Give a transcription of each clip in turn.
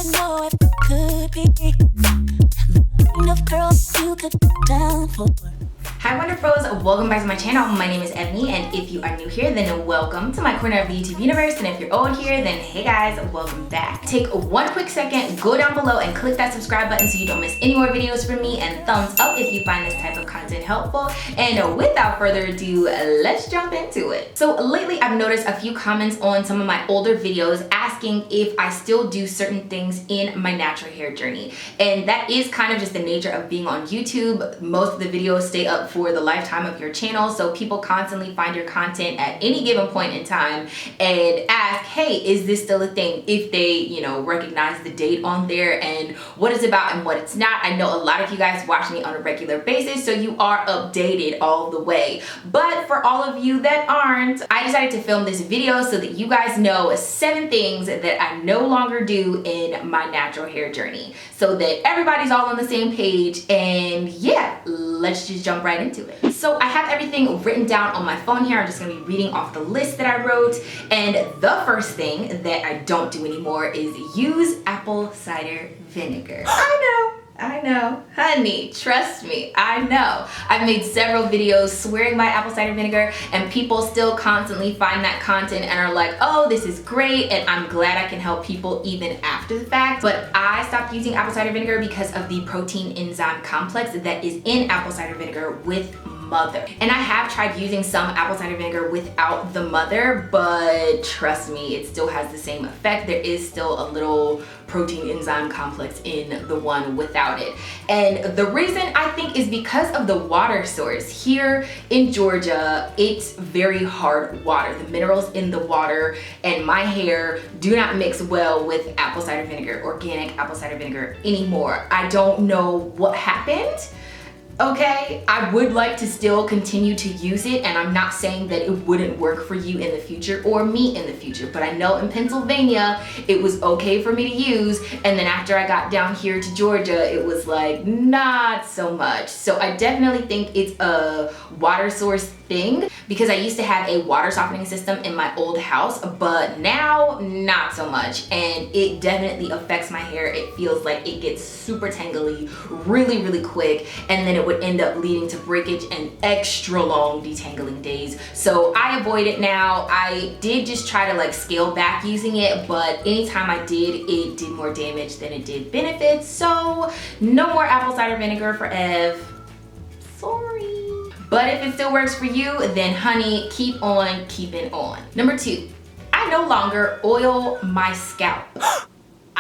to know if it could be the kind of girl you could go down for. Hi wonderfuls, welcome back to my channel. My name is Ebony, and if you are new here, then welcome to my corner of the YouTube universe, and if you're old here, then hey guys, welcome back. Take one quick second, go down below and click that subscribe button so you don't miss any more videos from me, and thumbs up if you find this type of content helpful. And without further ado, let's jump into it. So lately I've noticed a few comments on some of my older videos asking if I still do certain things in my natural hair journey, and that is kind of just the nature of being on YouTube. Most of the videos stay up for the lifetime of your channel, so people constantly find your content at any given point in time and ask, hey, is this still a thing, if they, you know, recognize the date on there and what it's about and what it's not. I know a lot of you guys watch me on a regular basis, so you are updated all the way, but for all of you that aren't, I decided to film this video so that you guys know 7 things that I no longer do in my natural hair journey, so that everybody's all on the same page. And yeah, let's just jump right into it. So I have everything written down on my phone here. I'm just gonna be reading off the list that I wrote, and the first thing that I don't do anymore is use apple cider vinegar. I know, honey, trust me, I know. I've made several videos swearing by apple cider vinegar, and people still constantly find that content and are like, oh, this is great, and I'm glad I can help people even after the fact. But I stopped using apple cider vinegar because of the protein enzyme complex that is in apple cider vinegar with mother. And I have tried using some apple cider vinegar without the mother, but trust me, it still has the same effect. There is still a little protein enzyme complex in the one without it. And the reason I think is because of the water source. Here in Georgia, it's very hard water. The minerals in the water and my hair do not mix well with apple cider vinegar, organic apple cider vinegar anymore. I don't know what happened. Okay, I would like to still continue to use it, and I'm not saying that it wouldn't work for you in the future or me in the future, but I know in Pennsylvania it was okay for me to use, and then after I got down here to Georgia it was like not so much. So I definitely think it's a water source thing, because I used to have a water softening system in my old house, but now not so much, and it definitely affects my hair. It feels like it gets super tangly really quick, and then it would end up leading to breakage and extra long detangling days. So I avoid it now. I did just try to like scale back using it, but anytime I did, it did more damage than it did benefits. So no more apple cider vinegar for Ev. Sorry. But if it still works for you, then honey, keep on keeping on. Number 2, I no longer oil my scalp.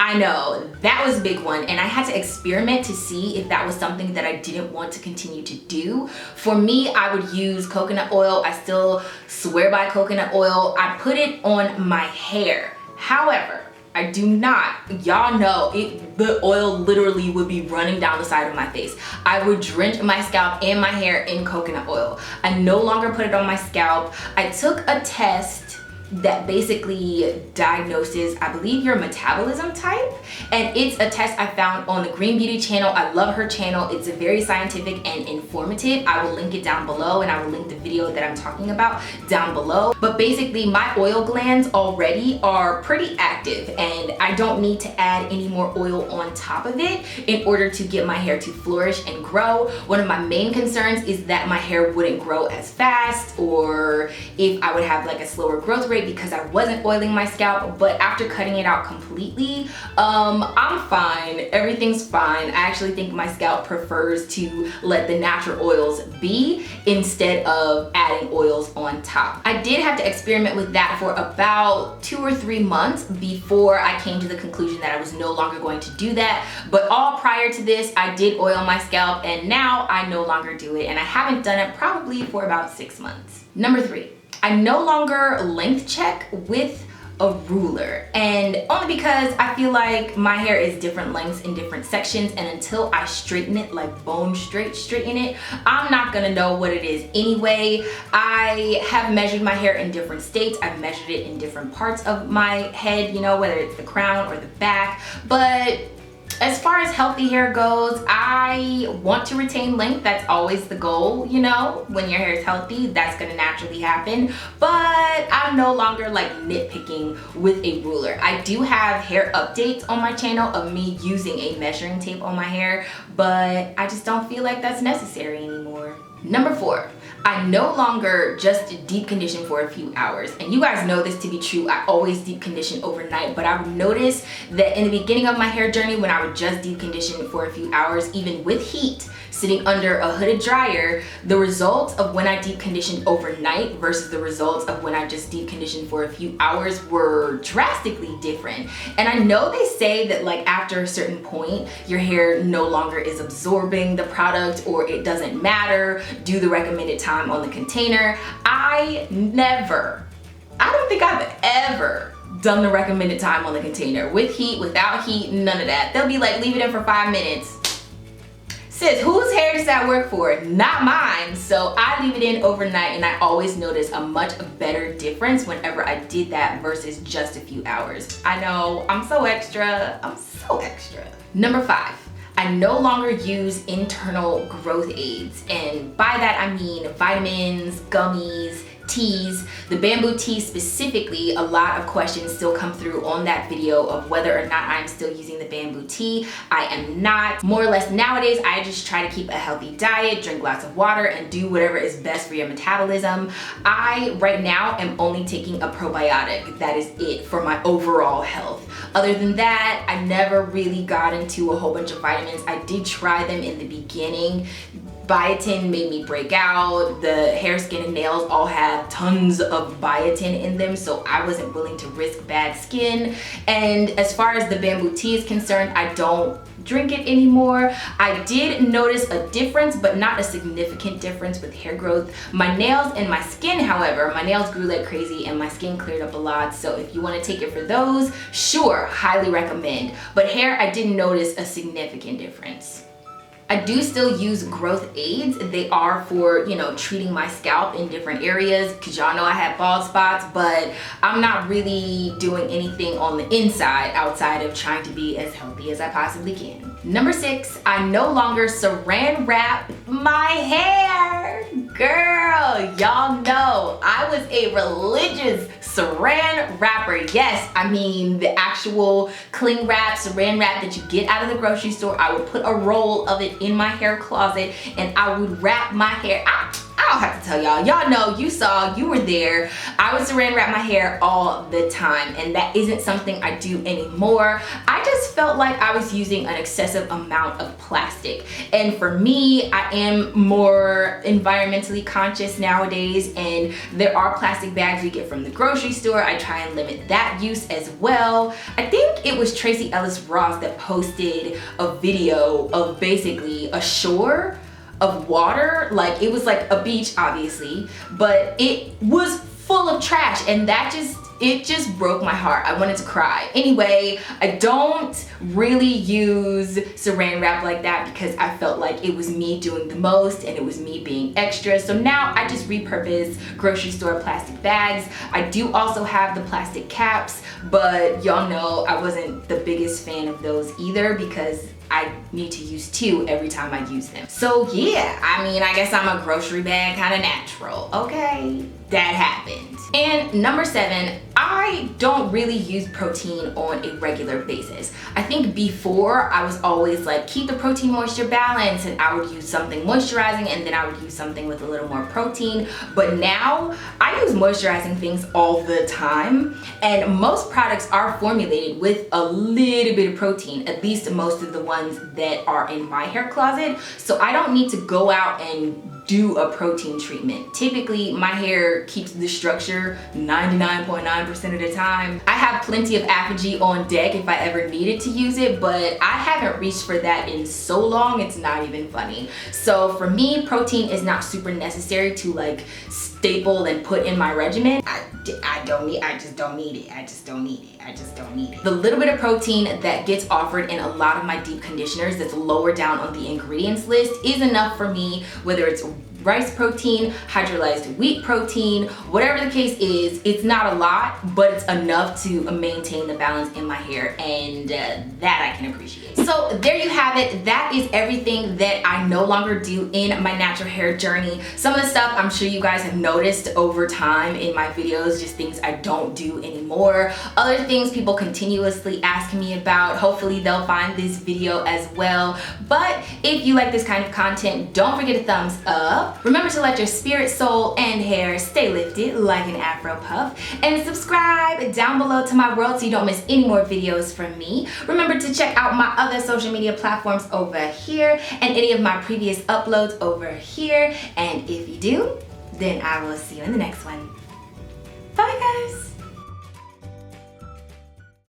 I know, that was a big one, and I had to experiment to see if that was something that I didn't want to continue to do. For me, I would use coconut oil. I still swear by coconut oil. I put it on my hair. However, I do not, y'all know, the oil literally would be running down the side of my face. I would drench my scalp and my hair in coconut oil. I no longer put it on my scalp. I took a test that basically diagnoses, I believe, your metabolism type, and it's a test I found on the Green Beauty channel. I love her channel. It's very scientific and informative. I will link it down below, and I will link the video that I'm talking about down below. But basically, my oil glands already are pretty active, and I don't need to add any more oil on top of it in order to get my hair to flourish and grow. One of my main concerns is that my hair wouldn't grow as fast, or if I would have like a slower growth rate because I wasn't oiling my scalp. But after cutting it out completely, I'm fine. Everything's fine. I actually think my scalp prefers to let the natural oils be instead of adding oils on top. I did have to experiment with that for about 2 or 3 months before I came to the conclusion that I was no longer going to do that. But all prior to this, I did oil my scalp, and now I no longer do it, and I haven't done it probably for about 6 months. Number 3, I no longer length check with a ruler, and only because I feel like my hair is different lengths in different sections, and until I straighten it, like bone straighten it, I'm not gonna know what it is anyway. I have measured my hair in different states. I've measured it in different parts of my head, you know, whether it's the crown or the back, but As far as healthy hair goes, I want to retain length. That's always the goal, you know? When your hair is healthy, that's gonna naturally happen. But I'm no longer like nitpicking with a ruler. I do have hair updates on my channel of me using a measuring tape on my hair, but I just don't feel like that's necessary anymore. Number 4, I no longer just deep condition for a few hours. And you guys know this to be true. I always deep condition overnight, but I would notice that in the beginning of my hair journey, when I would just deep condition for a few hours, even with heat, sitting under a hooded dryer, the results of when I deep conditioned overnight versus the results of when I just deep conditioned for a few hours were drastically different. And I know they say that like after a certain point, your hair no longer is absorbing the product or it doesn't matter, do the recommended time on the container. I don't think I've ever done the recommended time on the container. With heat, without heat, none of that. They'll be like, leave it in for 5 minutes. Sis, whose hair does that work for? Not mine. So I leave it in overnight and I always notice a much better difference whenever I did that versus just a few hours. I know, I'm so extra. I'm so extra. Number 5. I no longer use internal growth aids. And by that I mean vitamins, gummies, teas. The bamboo tea specifically, a lot of questions still come through on that video of whether or not I'm still using the bamboo tea. I am not. More or less nowadays, I just try to keep a healthy diet, drink lots of water, and do whatever is best for your metabolism. I, right now, am only taking a probiotic. That is it for my overall health. Other than that, I never really got into a whole bunch of vitamins. I did try them in the beginning. Biotin made me break out. The hair, skin, and nails all have tons of biotin in them, so I wasn't willing to risk bad skin. And as far as the bamboo tea is concerned, I don't drink it anymore. I did notice a difference, but not a significant difference with hair growth. My nails and my skin, however, my nails grew like crazy and my skin cleared up a lot. So if you want to take it for those, sure, highly recommend. But hair, I didn't notice a significant difference. I do still use growth aids. They are for, you know, treating my scalp in different areas because y'all know I have bald spots, but I'm not really doing anything on the inside outside of trying to be as healthy as I possibly can. Number 6, I no longer saran wrap my hair. Girl, y'all know I was a religious saran wrapper. Yes, I mean the actual cling wrap, saran wrap that you get out of the grocery store. I would put a roll of it in my hair closet and I would wrap my hair. I don't have to tell y'all. Y'all know, you saw, you were there. I would saran wrap my hair all the time and that isn't something I do anymore. I just felt like I was using an excessive amount of plastic. And for me, I am more environmentally conscious nowadays and there are plastic bags we get from the grocery store. I try and limit that use as well. I think it was Tracy Ellis Ross that posted a video of basically a shore of water. Like it was like a beach obviously, but it was full of trash and it just broke my heart. I wanted to cry. Anyway, I don't really use saran wrap like that because I felt like it was me doing the most and it was me being extra. So now I just repurpose grocery store plastic bags. I do also have the plastic caps, but y'all know I wasn't the biggest fan of those either because I need to use 2 every time I use them. So yeah, I mean, I guess I'm a grocery bag kind of natural. Okay, that happened. And number 7, I don't really use protein on a regular basis. I think before I was always like, keep the protein moisture balance, and I would use something moisturizing and then I would use something with a little more protein. But now I use moisturizing things all the time, and most products are formulated with a little bit of protein, at least most of the ones that are in my hair closet. So I don't need to go out and do a protein treatment. Typically, my hair keeps the structure 99.9% of the time. I have plenty of ApHogee on deck if I ever needed to use it, but I haven't reached for that in so long, it's not even funny. So for me, protein is not super necessary to like staple and put in my regimen. I just don't need it. The little bit of protein that gets offered in a lot of my deep conditioners that's lower down on the ingredients list is enough for me, whether it's rice protein, hydrolyzed wheat protein, whatever the case is. It's not a lot, but it's enough to maintain the balance in my hair, and that I can appreciate. So there you have it. That is everything that I no longer do in my natural hair journey. Some of the stuff I'm sure you guys have noticed over time in my videos, just things I don't do anymore. Other things people continuously ask me about. Hopefully they'll find this video as well. But if you like this kind of content, don't forget to thumbs up. Remember to let your spirit, soul, and hair stay lifted like an Afro puff. And subscribe down below to my world so you don't miss any more videos from me. Remember to check out my other social media platforms over here and any of my previous uploads over here. And if you do, then I will see you in the next one. Bye guys!